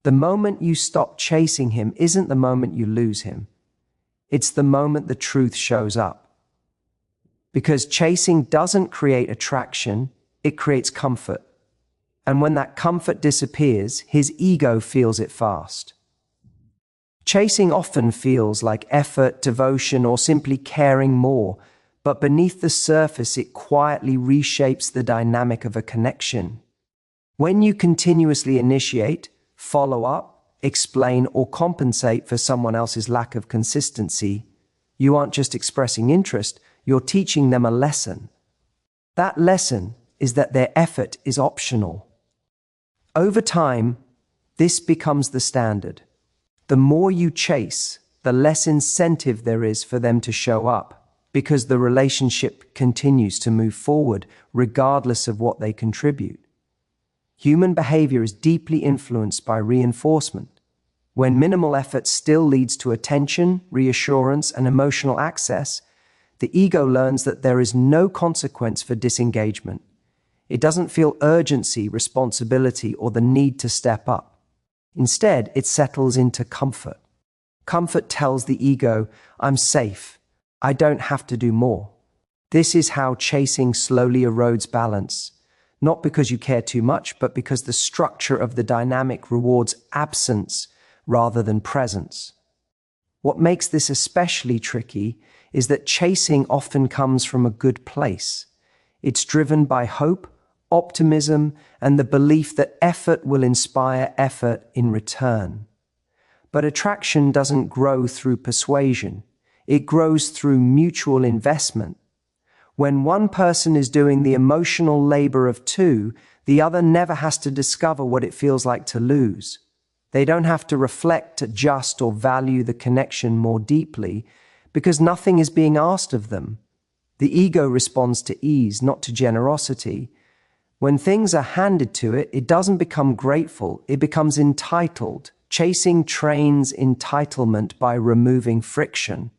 The moment you stop chasing him isn't the moment you lose him. It's the moment the truth shows up. Because chasing doesn't create attraction, it creates comfort. And when that comfort disappears, his ego feels it fast. Chasing often feels like effort, devotion, or simply caring more, but beneath the surface, it quietly reshapes the dynamic of a connection. When you continuously initiate, follow up, explain, or compensate for someone else's lack of consistency, you aren't just expressing interest, you're teaching them a lesson. That lesson is that their effort is optional. Over time, this becomes the standard. The more you chase, the less incentive there is for them to show up, because the relationship continues to move forward regardless of what they contribute. Human behavior is deeply influenced by reinforcement. When minimal effort still leads to attention, reassurance, and emotional access, the ego learns that there is no consequence for disengagement. It doesn't feel urgency, responsibility, or the need to step up. Instead, it settles into comfort. Comfort tells the ego, I'm safe. I don't have to do more. This is how chasing slowly erodes balance, not because you care too much, but because the structure of the dynamic rewards absence rather than presence. What makes this especially tricky is that chasing often comes from a good place. It's driven by hope, optimism, and the belief that effort will inspire effort in return. But attraction doesn't grow through persuasion. It grows through mutual investment. When one person is doing the emotional labor of two, the other never has to discover what it feels like to lose. They don't have to reflect, adjust, or value the connection more deeply, because nothing is being asked of them. The ego responds to ease, not to generosity. When things are handed to it, it doesn't become grateful, it becomes entitled. Chasing trains entitlement by removing friction.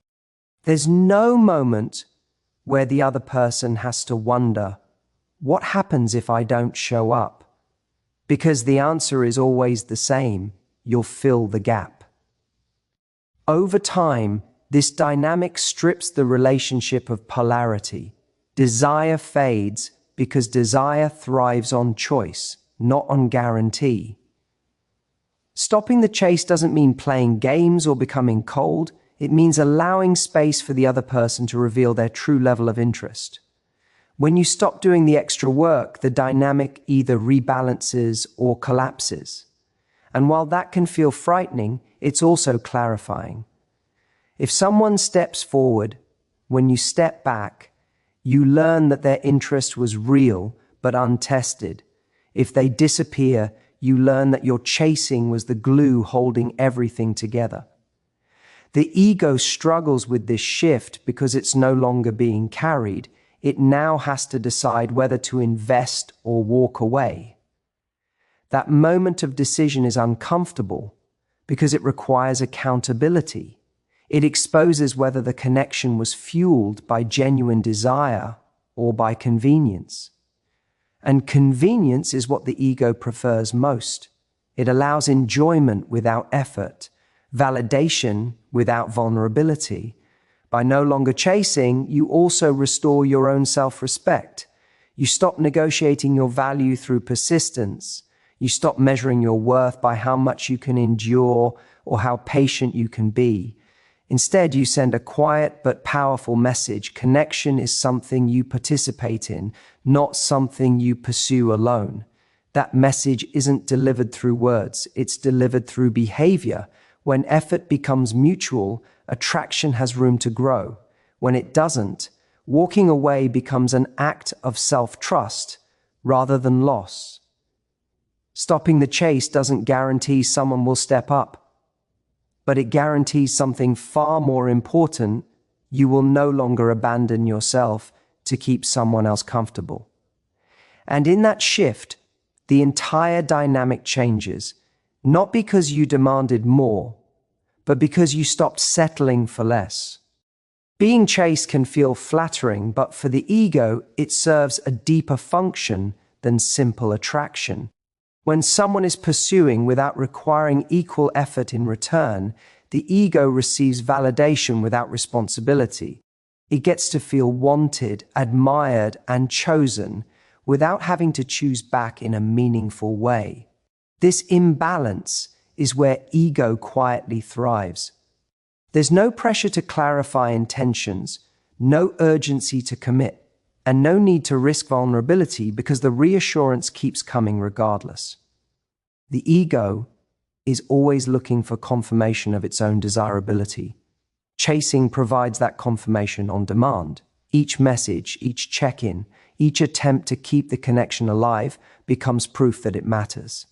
There's no moment where the other person has to wonder, what happens if I don't show up? Because the answer is always the same, you'll fill the gap. Over time, this dynamic strips the relationship of polarity. Desire fades because desire thrives on choice, not on guarantee. Stopping the chase doesn't mean playing games or becoming cold. It means allowing space for the other person to reveal their true level of interest. When you stop doing the extra work, the dynamic either rebalances or collapses. And while that can feel frightening, it's also clarifying. If someone steps forward, when you step back, you learn that their interest was real but untested. If they disappear, you learn that your chasing was the glue holding everything together. The ego struggles with this shift because it's no longer being carried. It now has to decide whether to invest or walk away. That moment of decision is uncomfortable because it requires accountability. It exposes whether the connection was fueled by genuine desire or by convenience. And convenience is what the ego prefers most. It allows enjoyment without effort, validation without vulnerability. By no longer chasing, you also restore your own self-respect. You stop negotiating your value through persistence. You stop measuring your worth by how much you can endure or how patient you can be. Instead, you send a quiet but powerful message. Connection is something you participate in, not something you pursue alone. That message isn't delivered through words, it's delivered through behavior. When effort becomes mutual, attraction has room to grow. When it doesn't, walking away becomes an act of self-trust rather than loss. Stopping the chase doesn't guarantee someone will step up, but it guarantees something far more important: you will no longer abandon yourself to keep someone else comfortable. And in that shift, the entire dynamic changes, not because you demanded more, but because you stopped settling for less. Being chased can feel flattering, but for the ego, it serves a deeper function than simple attraction. When someone is pursuing without requiring equal effort in return, the ego receives validation without responsibility. It gets to feel wanted, admired, and chosen without having to choose back in a meaningful way. This imbalance is where ego quietly thrives. There's no pressure to clarify intentions, no urgency to commit, and no need to risk vulnerability because the reassurance keeps coming regardless. The ego is always looking for confirmation of its own desirability. Chasing provides that confirmation on demand. Each message, each check-in, each attempt to keep the connection alive becomes proof that it matters.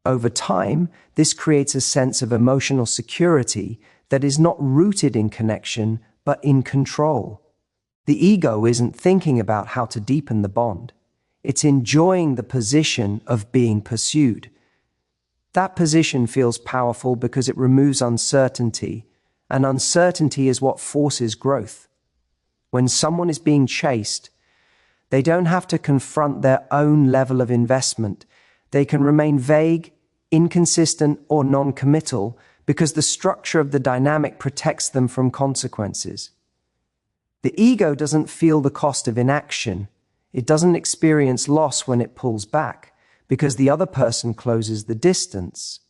Over time, this creates a sense of emotional security that is not rooted in connection, but in control. The ego isn't thinking about how to deepen the bond. It's enjoying the position of being pursued. That position feels powerful because it removes uncertainty, and uncertainty is what forces growth. When someone is being chased, they don't have to confront their own level of investment. They can remain vague, inconsistent, or non-committal because the structure of the dynamic protects them from consequences. The ego doesn't feel the cost of inaction. It doesn't experience loss when it pulls back because the other person closes the distance.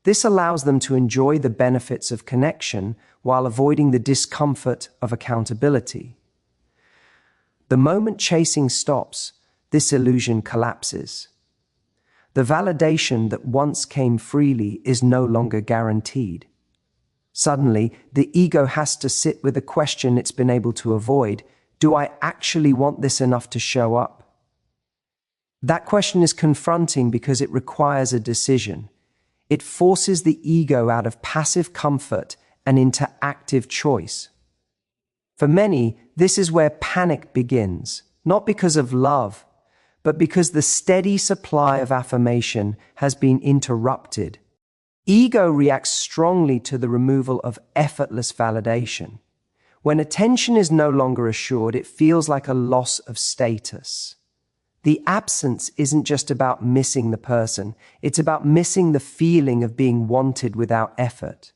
This allows them to enjoy the benefits of connection while avoiding the discomfort of accountability. The moment chasing stops, this illusion collapses. The validation that once came freely is no longer guaranteed. Suddenly, the ego has to sit with a question it's been able to avoid. Do I actually want this enough to show up? That question is confronting because it requires a decision. It forces the ego out of passive comfort and into active choice. For many, this is where panic begins, not because of love, but because the steady supply of affirmation has been interrupted. Ego reacts strongly to the removal of effortless validation. When attention is no longer assured, it feels like a loss of status. The absence isn't just about missing the person, it's about missing the feeling of being wanted without effort.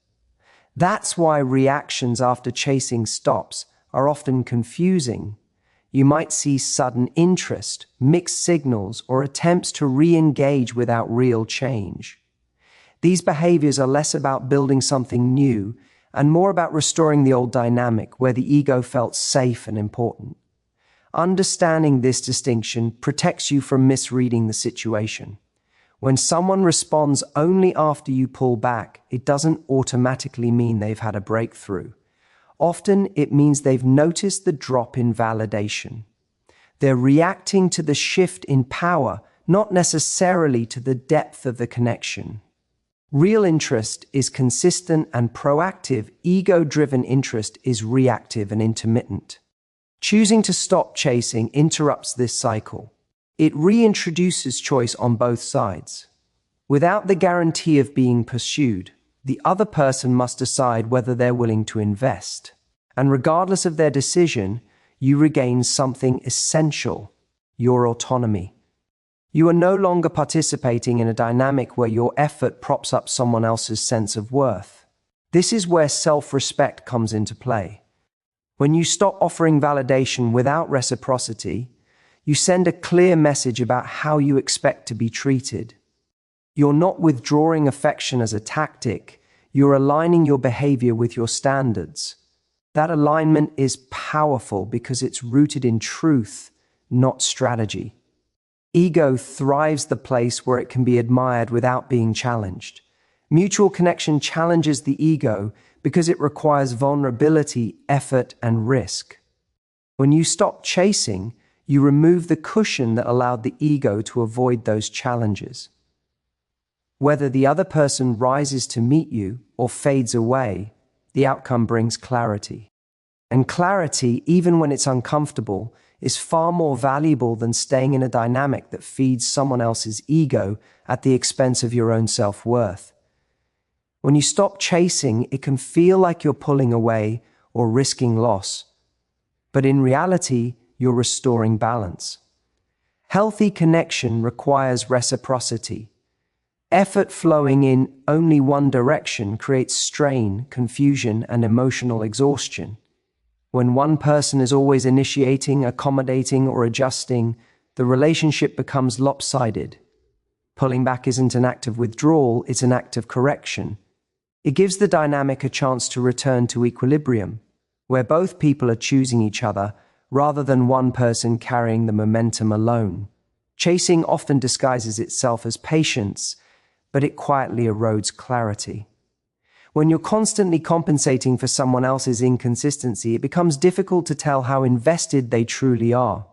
That's why reactions after chasing stops are often confusing. You might see sudden interest, mixed signals, or attempts to re-engage without real change. These behaviors are less about building something new and more about restoring the old dynamic where the ego felt safe and important. Understanding this distinction protects you from misreading the situation. When someone responds only after you pull back, it doesn't automatically mean they've had a breakthrough. Often it means they've noticed the drop in validation. They're reacting to the shift in power, not necessarily to the depth of the connection. Real interest is consistent and proactive. Ego-driven interest is reactive and intermittent. Choosing to stop chasing interrupts this cycle. It reintroduces choice on both sides. Without the guarantee of being pursued, the other person must decide whether they're willing to invest. And regardless of their decision, you regain something essential: your autonomy. You are no longer participating in a dynamic where your effort props up someone else's sense of worth. This is where self-respect comes into play. When you stop offering validation without reciprocity, you send a clear message about how you expect to be treated. You're not withdrawing affection as a tactic, you're aligning your behavior with your standards. That alignment is powerful because it's rooted in truth, not strategy. Ego thrives the place where it can be admired without being challenged. Mutual connection challenges the ego because it requires vulnerability, effort, and risk. When you stop chasing, you remove the cushion that allowed the ego to avoid those challenges. Whether the other person rises to meet you or fades away, the outcome brings clarity. And clarity, even when it's uncomfortable, is far more valuable than staying in a dynamic that feeds someone else's ego at the expense of your own self-worth. When you stop chasing, it can feel like you're pulling away or risking loss. But in reality, you're restoring balance. Healthy connection requires reciprocity. Effort flowing in only one direction creates strain, confusion, and emotional exhaustion. When one person is always initiating, accommodating, or adjusting, the relationship becomes lopsided. Pulling back isn't an act of withdrawal, it's an act of correction. It gives the dynamic a chance to return to equilibrium, where both people are choosing each other rather than one person carrying the momentum alone. Chasing often disguises itself as patience, but it quietly erodes clarity. When you're constantly compensating for someone else's inconsistency, it becomes difficult to tell how invested they truly are.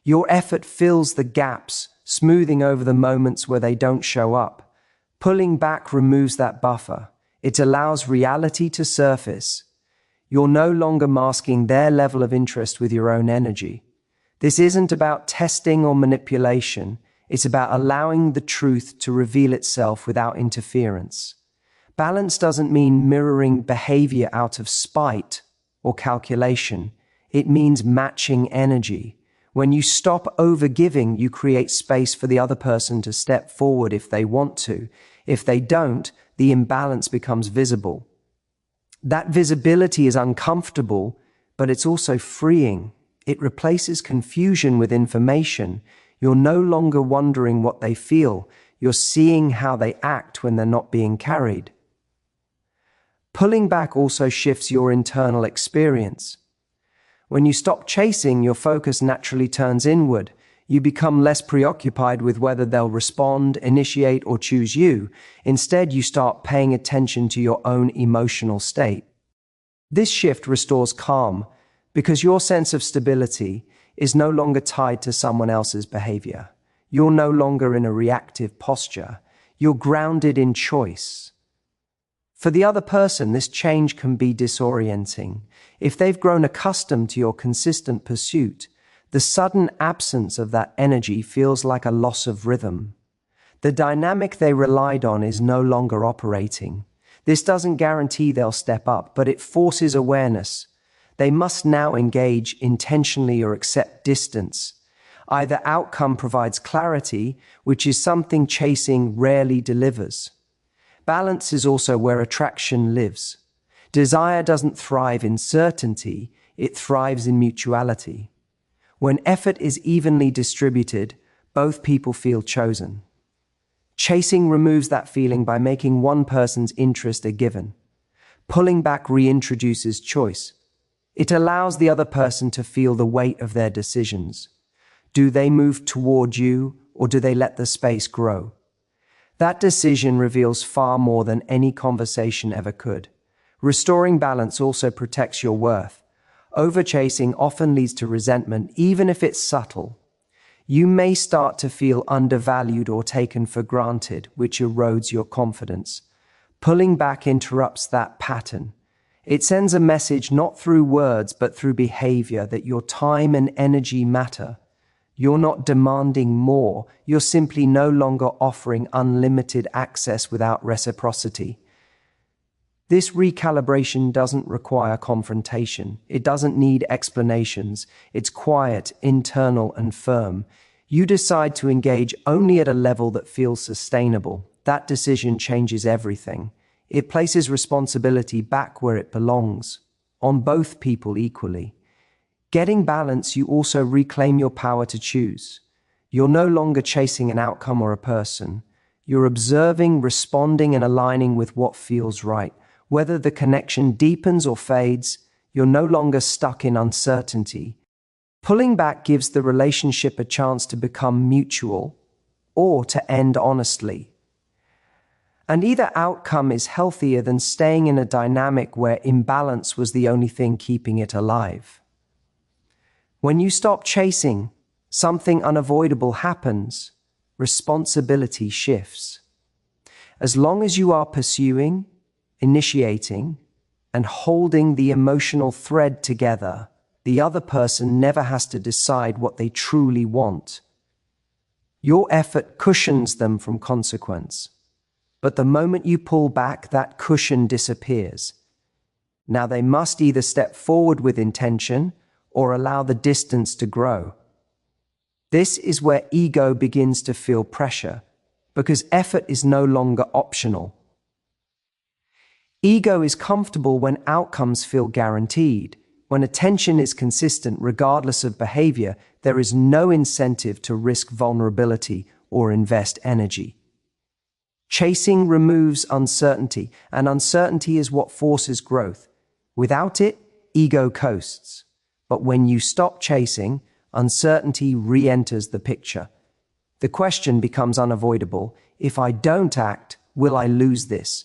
Your effort fills the gaps, smoothing over the moments where they don't show up. Pulling back removes that buffer. It allows reality to surface. You're no longer masking their level of interest with your own energy. This isn't about testing or manipulation. It's about allowing the truth to reveal itself without interference. Balance doesn't mean mirroring behavior out of spite or calculation. It means matching energy. When you stop overgiving, you create space for the other person to step forward if they want to. If they don't, the imbalance becomes visible. That visibility is uncomfortable, but it's also freeing. It replaces confusion with information. You're no longer wondering what they feel. You're seeing how they act when they're not being carried. Pulling back also shifts your internal experience. When you stop chasing, your focus naturally turns inward. You become less preoccupied with whether they'll respond, initiate, or choose you. Instead, you start paying attention to your own emotional state. This shift restores calm because your sense of stability is no longer tied to someone else's behavior. You're no longer in a reactive posture. You're grounded in choice. For the other person, this change can be disorienting. If they've grown accustomed to your consistent pursuit, the sudden absence of that energy feels like a loss of rhythm. The dynamic they relied on is no longer operating. This doesn't guarantee they'll step up, but it forces awareness. They must now engage intentionally or accept distance. Either outcome provides clarity, which is something chasing rarely delivers. Balance is also where attraction lives. Desire doesn't thrive in certainty, it thrives in mutuality. When effort is evenly distributed, both people feel chosen. Chasing removes that feeling by making one person's interest a given. Pulling back reintroduces choice. It allows the other person to feel the weight of their decisions. Do they move toward you, or do they let the space grow? That decision reveals far more than any conversation ever could. Restoring balance also protects your worth. Overchasing often leads to resentment, even if it's subtle. You may start to feel undervalued or taken for granted, which erodes your confidence. Pulling back interrupts that pattern. It sends a message not through words, but through behavior that your time and energy matter. You're not demanding more. You're simply no longer offering unlimited access without reciprocity. This recalibration doesn't require confrontation. It doesn't need explanations. It's quiet, internal, and firm. You decide to engage only at a level that feels sustainable. That decision changes everything. It places responsibility back where it belongs, on both people equally. Getting balance, you also reclaim your power to choose. You're no longer chasing an outcome or a person. You're observing, responding, and aligning with what feels right. Whether the connection deepens or fades, you're no longer stuck in uncertainty. Pulling back gives the relationship a chance to become mutual or to end honestly. And either outcome is healthier than staying in a dynamic where imbalance was the only thing keeping it alive. When you stop chasing, something unavoidable happens. Responsibility shifts. As long as you are pursuing, initiating, and holding the emotional thread together, the other person never has to decide what they truly want. Your effort cushions them from consequence. But the moment you pull back, that cushion disappears. Now they must either step forward with intention or allow the distance to grow. This is where ego begins to feel pressure. because effort is no longer optional. Ego is comfortable when outcomes feel guaranteed. When attention is consistent regardless of behavior, there is no incentive to risk vulnerability or invest energy. Chasing removes uncertainty, and uncertainty is what forces growth. Without it, ego coasts. But when you stop chasing, uncertainty re-enters the picture. The question becomes unavoidable. If I don't act, will I lose this?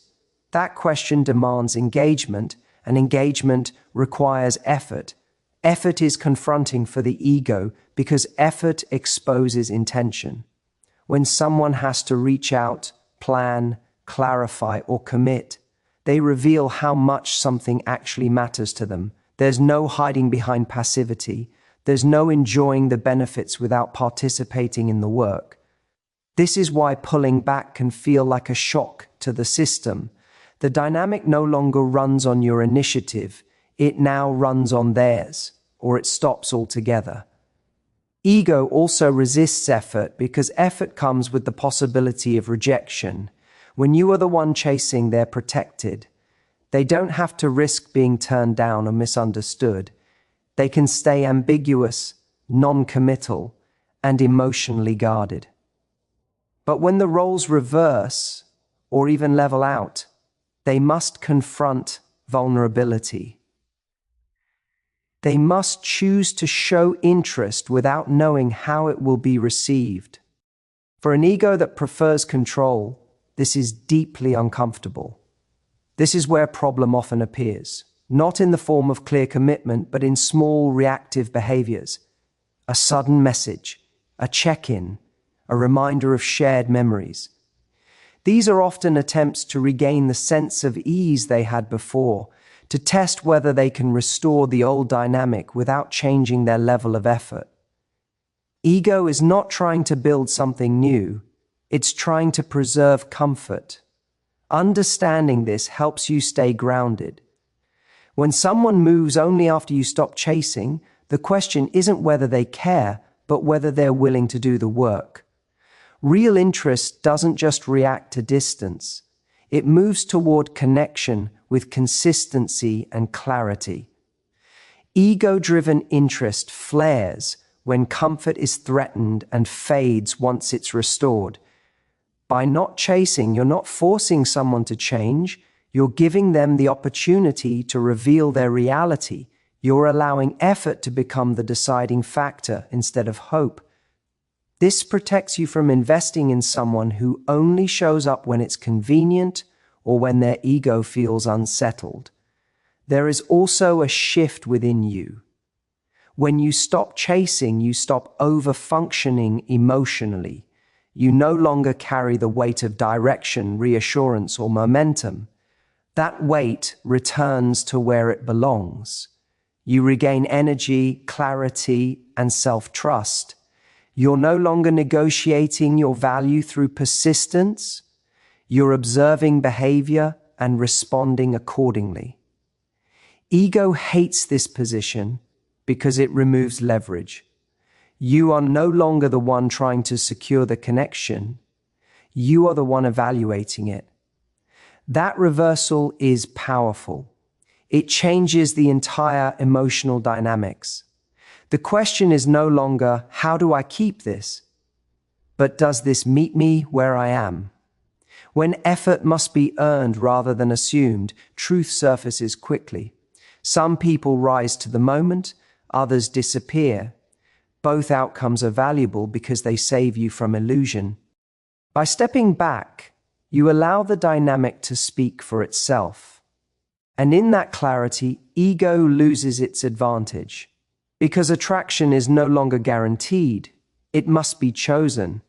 That question demands engagement, and engagement requires effort. Effort is confronting for the ego because effort exposes intention. When someone has to reach out, plan, clarify, or commit, they reveal how much something actually matters to them. There's no hiding behind passivity. There's no enjoying the benefits without participating in the work. This is why pulling back can feel like a shock to the system. The dynamic no longer runs on your initiative. It now runs on theirs, or it stops altogether. Ego also resists effort because effort comes with the possibility of rejection. When you are the one chasing, they're protected. They don't have to risk being turned down or misunderstood. They can stay ambiguous, non-committal, and emotionally guarded. But when the roles reverse, or even level out, they must confront vulnerability. They must choose to show interest without knowing how it will be received. For an ego that prefers control, this is deeply uncomfortable. This is where problem often appears, not in the form of clear commitment, but in small reactive behaviors. A sudden message, a check-in, a reminder of shared memories. These are often attempts to regain the sense of ease they had before, to test whether they can restore the old dynamic without changing their level of effort. Ego is not trying to build something new, it's trying to preserve comfort. Understanding this helps you stay grounded. When someone moves only after you stop chasing, the question isn't whether they care, but whether they're willing to do the work. Real interest doesn't just react to distance. It moves toward connection with consistency and clarity. Ego-driven interest flares when comfort is threatened and fades once it's restored. By not chasing, you're not forcing someone to change. You're giving them the opportunity to reveal their reality. You're allowing effort to become the deciding factor instead of hope. This protects you from investing in someone who only shows up when it's convenient or when their ego feels unsettled. There is also a shift within you. When you stop chasing, you stop over-functioning emotionally. You no longer carry the weight of direction, reassurance, or momentum. That weight returns to where it belongs. You regain energy, clarity, and self-trust. You're no longer negotiating your value through persistence. You're observing behavior and responding accordingly. Ego hates this position because it removes leverage. You are no longer the one trying to secure the connection. You are the one evaluating it. That reversal is powerful. It changes the entire emotional dynamics. The question is no longer, how do I keep this? But does this meet me where I am? When effort must be earned rather than assumed, truth surfaces quickly. Some people rise to the moment, others disappear. Both outcomes are valuable because they save you from illusion. By stepping back, you allow the dynamic to speak for itself. And in that clarity, ego loses its advantage. Because attraction is no longer guaranteed, it must be chosen.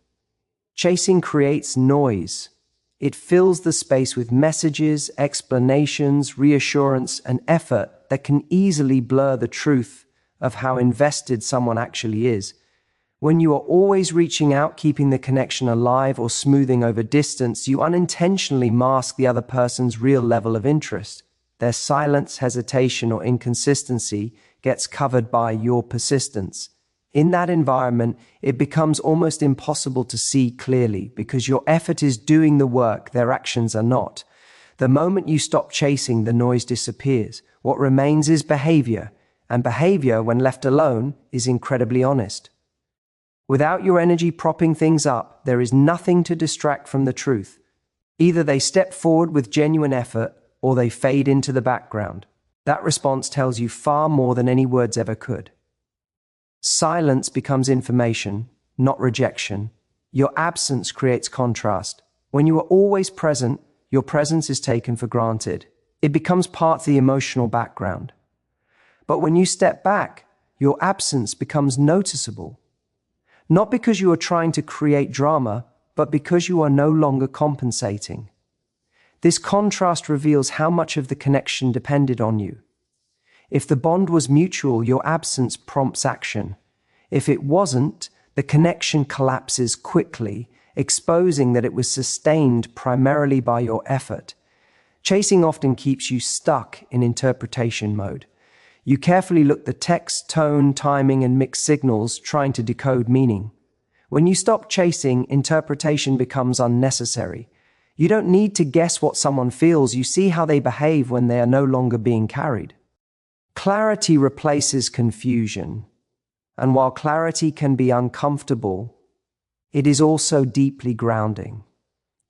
Chasing creates noise. It fills the space with messages, explanations, reassurance, and effort that can easily blur the truth of how invested someone actually is. When you are always reaching out, keeping the connection alive, or smoothing over distance, you unintentionally mask the other person's real level of interest. Their silence, hesitation, or inconsistency gets covered by your persistence. In that environment, it becomes almost impossible to see clearly because your effort is doing the work, their actions are not. The moment you stop chasing, the noise disappears. What remains is behavior, and behavior, when left alone, is incredibly honest. Without your energy propping things up, there is nothing to distract from the truth. Either they step forward with genuine effort, or they fade into the background. That response tells you far more than any words ever could. Silence becomes information, not rejection. Your absence creates contrast. When you are always present, your presence is taken for granted. It becomes part of the emotional background. But when you step back, your absence becomes noticeable. Not because you are trying to create drama, but because you are no longer compensating. This contrast reveals how much of the connection depended on you. If the bond was mutual, your absence prompts action. If it wasn't, the connection collapses quickly, exposing that it was sustained primarily by your effort. Chasing often keeps you stuck in interpretation mode. You carefully look the text, tone, timing, and mixed signals, trying to decode meaning. When you stop chasing, interpretation becomes unnecessary. You don't need to guess what someone feels. You see how they behave when they are no longer being carried. Clarity replaces confusion. And while clarity can be uncomfortable, it is also deeply grounding.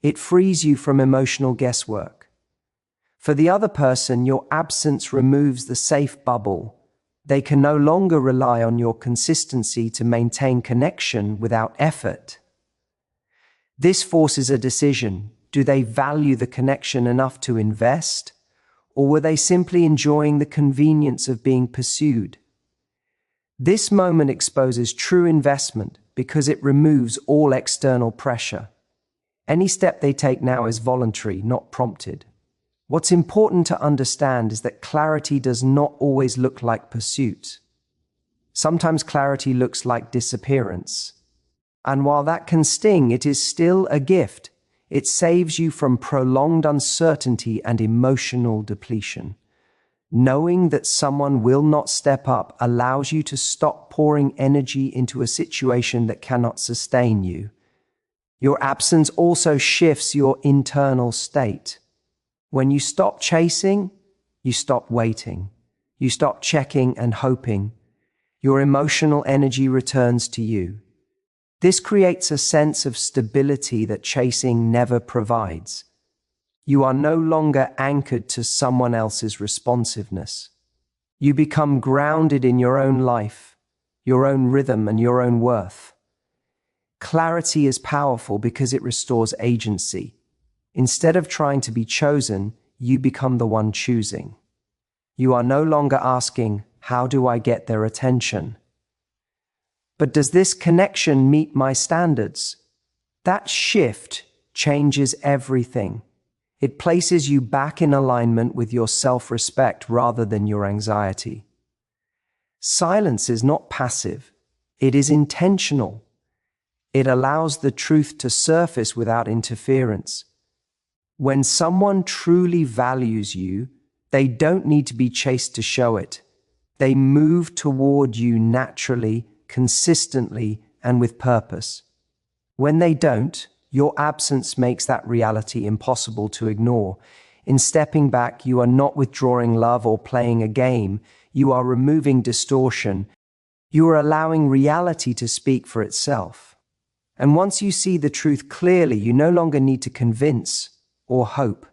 It frees you from emotional guesswork. For the other person, your absence removes the safe bubble. They can no longer rely on your consistency to maintain connection without effort. This forces a decision. Do they value the connection enough to invest? Or were they simply enjoying the convenience of being pursued? This moment exposes true investment because it removes all external pressure. Any step they take now is voluntary, not prompted. What's important to understand is that clarity does not always look like pursuit. Sometimes clarity looks like disappearance. And while that can sting, it is still a gift. It saves you from prolonged uncertainty and emotional depletion. Knowing that someone will not step up allows you to stop pouring energy into a situation that cannot sustain you. Your absence also shifts your internal state. When you stop chasing, you stop waiting. You stop checking and hoping. Your emotional energy returns to you. This creates a sense of stability that chasing never provides. You are no longer anchored to someone else's responsiveness. You become grounded in your own life, your own rhythm, and your own worth. Clarity is powerful because it restores agency. Instead of trying to be chosen, you become the one choosing. You are no longer asking, "How do I get their attention?" But does this connection meet my standards? That shift changes everything. It places you back in alignment with your self-respect rather than your anxiety. Silence is not passive. It is intentional. It allows the truth to surface without interference. When someone truly values you, they don't need to be chased to show it. They move toward you naturally, consistently, and with purpose. When they don't, your absence makes that reality impossible to ignore. In stepping back, you are not withdrawing love or playing a game. You are removing distortion. You are allowing reality to speak for itself. And once you see the truth clearly, you no longer need to convince or hope.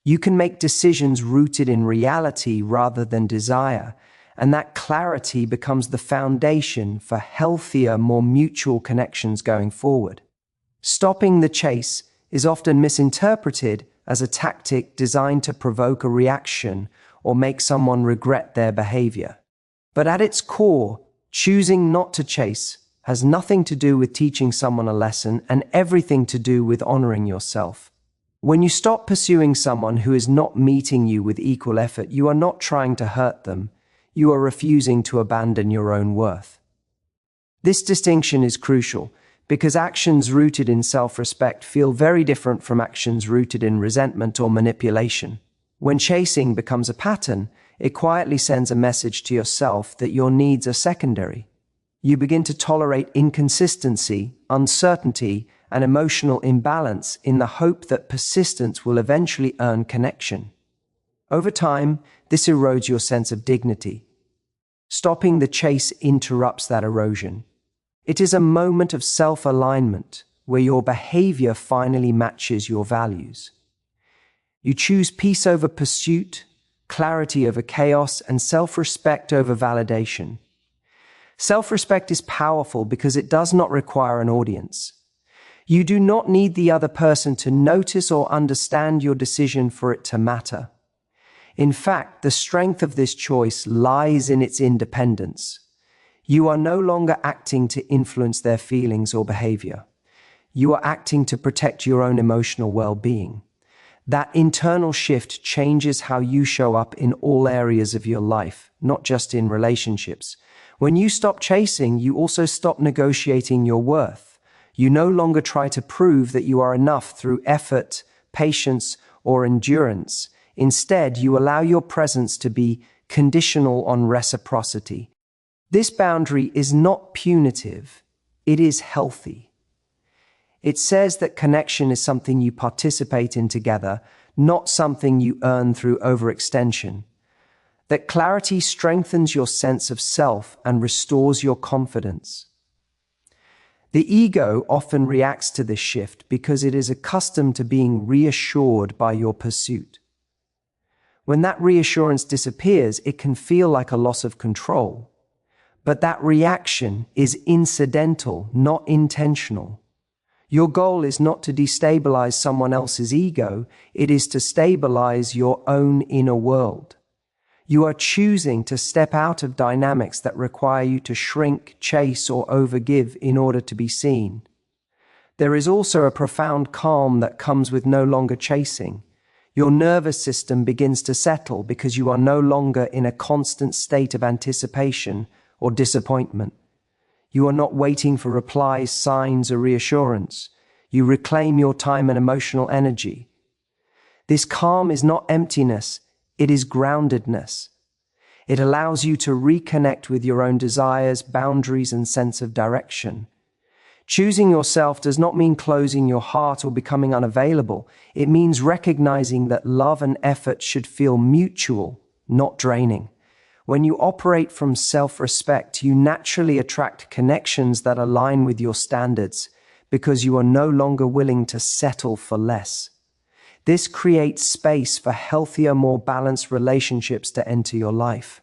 You can make decisions rooted in reality rather than desire. And that clarity becomes the foundation for healthier, more mutual connections going forward. Stopping the chase is often misinterpreted as a tactic designed to provoke a reaction or make someone regret their behavior. But at its core, choosing not to chase has nothing to do with teaching someone a lesson and everything to do with honoring yourself. When you stop pursuing someone who is not meeting you with equal effort, you are not trying to hurt them. You are refusing to abandon your own worth. This distinction is crucial because actions rooted in self-respect feel very different from actions rooted in resentment or manipulation. When chasing becomes a pattern, it quietly sends a message to yourself that your needs are secondary. You begin to tolerate inconsistency, uncertainty, and emotional imbalance in the hope that persistence will eventually earn connection. Over time, this erodes your sense of dignity. Stopping the chase interrupts that erosion. It is a moment of self-alignment where your behavior finally matches your values. You choose peace over pursuit, clarity over chaos, and self-respect over validation. Self-respect is powerful because it does not require an audience. You do not need the other person to notice or understand your decision for it to matter. In fact, the strength of this choice lies in its independence. You are no longer acting to influence their feelings or behavior. You are acting to protect your own emotional well-being. That internal shift changes how you show up in all areas of your life, not just in relationships. When you stop chasing, you also stop negotiating your worth. You no longer try to prove that you are enough through effort, patience, or endurance. Instead, you allow your presence to be conditional on reciprocity. This boundary is not punitive, it is healthy. It says that connection is something you participate in together, not something you earn through overextension. That clarity strengthens your sense of self and restores your confidence. The ego often reacts to this shift because it is accustomed to being reassured by your pursuit. When that reassurance disappears, it can feel like a loss of control. But that reaction is incidental, not intentional. Your goal is not to destabilize someone else's ego, it is to stabilize your own inner world. You are choosing to step out of dynamics that require you to shrink, chase, or overgive in order to be seen. There is also a profound calm that comes with no longer chasing. Your nervous system begins to settle because you are no longer in a constant state of anticipation or disappointment. You are not waiting for replies, signs, or reassurance. You reclaim your time and emotional energy. This calm is not emptiness, it is groundedness. It allows you to reconnect with your own desires, boundaries, and sense of direction. Choosing yourself does not mean closing your heart or becoming unavailable. It means recognizing that love and effort should feel mutual, not draining. When you operate from self-respect, you naturally attract connections that align with your standards because you are no longer willing to settle for less. This creates space for healthier, more balanced relationships to enter your life.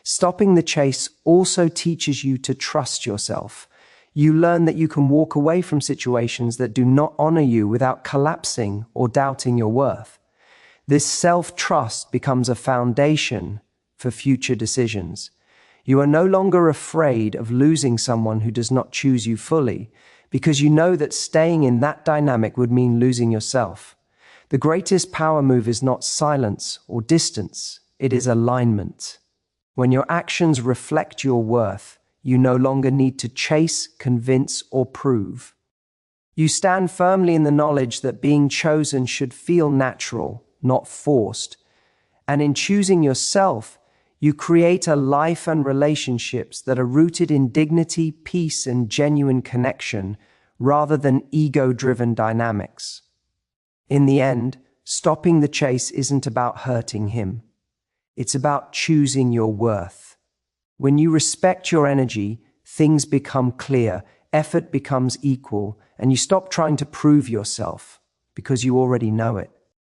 Stopping the chase also teaches you to trust yourself. You learn that you can walk away from situations that do not honor you without collapsing or doubting your worth. This self-trust becomes a foundation for future decisions. You are no longer afraid of losing someone who does not choose you fully, because you know that staying in that dynamic would mean losing yourself. The greatest power move is not silence or distance, it is alignment. When your actions reflect your worth, you no longer need to chase, convince, or prove. You stand firmly in the knowledge that being chosen should feel natural, not forced. And in choosing yourself, you create a life and relationships that are rooted in dignity, peace, and genuine connection, rather than ego-driven dynamics. In the end, stopping the chase isn't about hurting him. It's about choosing your worth. When you respect your energy, things become clear, effort becomes equal, and you stop trying to prove yourself because you already know it.